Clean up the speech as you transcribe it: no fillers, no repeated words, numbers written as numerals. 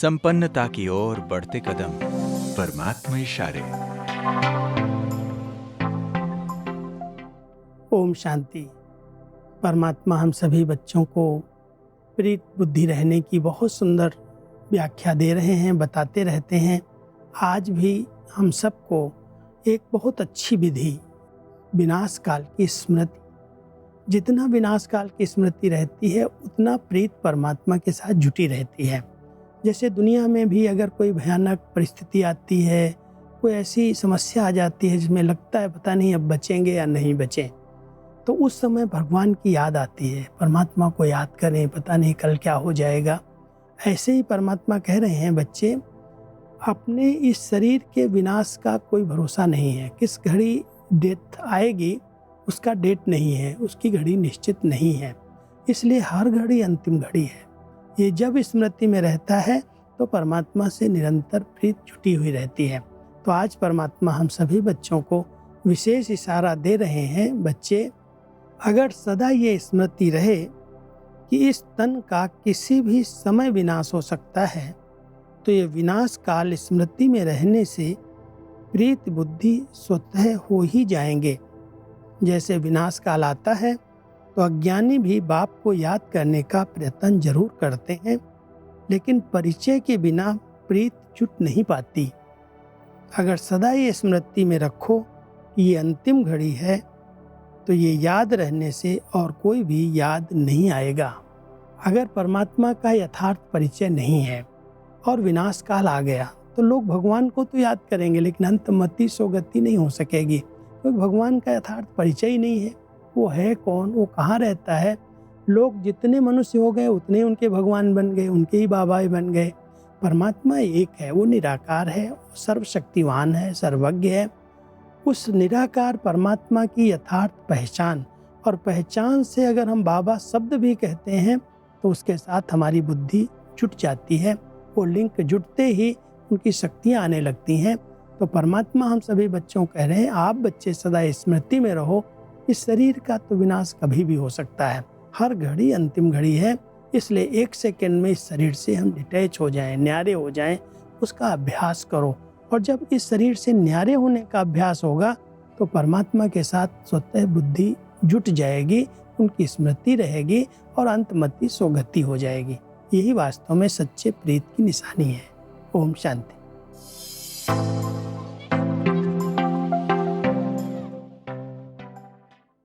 संपन्नता की ओर बढ़ते कदम। परमात्मा इशारे। ओम शांति। परमात्मा हम सभी बच्चों को प्रीत बुद्धि रहने की बहुत सुंदर व्याख्या दे रहे हैं, बताते रहते हैं। आज भी हम सबको एक बहुत अच्छी विधि, विनाश काल की स्मृति। जितना विनाश काल की स्मृति रहती है उतना प्रीत परमात्मा के साथ जुटी रहती है। जैसे दुनिया में भी अगर कोई भयानक परिस्थिति आती है, कोई ऐसी समस्या आ जाती है जिसमें लगता है पता नहीं अब बचेंगे या नहीं बचें, तो उस समय भगवान की याद आती है। परमात्मा को याद करें, पता नहीं कल क्या हो जाएगा। ऐसे ही परमात्मा कह रहे हैं, बच्चे अपने इस शरीर के विनाश का कोई भरोसा नहीं है। किस घड़ी डेथ आएगी उसका डेट नहीं है, उसकी घड़ी निश्चित नहीं है। इसलिए हर घड़ी अंतिम घड़ी है। ये जब स्मृति में रहता है तो परमात्मा से निरंतर प्रीत जुटी हुई रहती है। तो आज परमात्मा हम सभी बच्चों को विशेष इशारा दे रहे हैं, बच्चे अगर सदा ये स्मृति रहे कि इस तन का किसी भी समय विनाश हो सकता है, तो ये विनाश काल स्मृति में रहने से प्रीत बुद्धि स्वतः हो ही जाएंगे। जैसे विनाश काल आता है तो अज्ञानी भी बाप को याद करने का प्रयत्न जरूर करते हैं, लेकिन परिचय के बिना प्रीत जुट नहीं पाती। अगर सदा ये स्मृति में रखो कि ये अंतिम घड़ी है, तो ये याद रहने से और कोई भी याद नहीं आएगा। अगर परमात्मा का यथार्थ परिचय नहीं है और विनाश काल आ गया तो लोग भगवान को तो याद करेंगे, लेकिन अंतमति सोगति नहीं हो सकेगी, क्योंकि भगवान का यथार्थ परिचय ही नहीं है। वो है कौन, वो कहाँ रहता है। लोग जितने मनुष्य हो गए उतने उनके भगवान बन गए, उनके ही बाबा बन गए। परमात्मा एक है, वो निराकार है, वो सर्वशक्तिवान है, सर्वज्ञ है। उस निराकार परमात्मा की यथार्थ पहचान, और पहचान से अगर हम बाबा शब्द भी कहते हैं तो उसके साथ हमारी बुद्धि जुट जाती है। वो लिंक जुटते ही उनकी शक्तियाँ आने लगती हैं। तो परमात्मा हम सभी बच्चों कह रहे हैं, आप बच्चे सदा स्मृति में रहो, इस शरीर का तो विनाश कभी भी हो सकता है। हर घड़ी अंतिम घड़ी है, इसलिए एक सेकंड में इस शरीर से हम डिटैच हो जाएं, न्यारे हो जाएं, उसका अभ्यास करो। और जब इस शरीर से न्यारे होने का अभ्यास होगा तो परमात्मा के साथ स्वतः बुद्धि जुट जाएगी, उनकी स्मृति रहेगी और अंतमति सोगति हो जाएगी। यही वास्तव में सच्चे प्रीत की निशानी है। ओम शांति।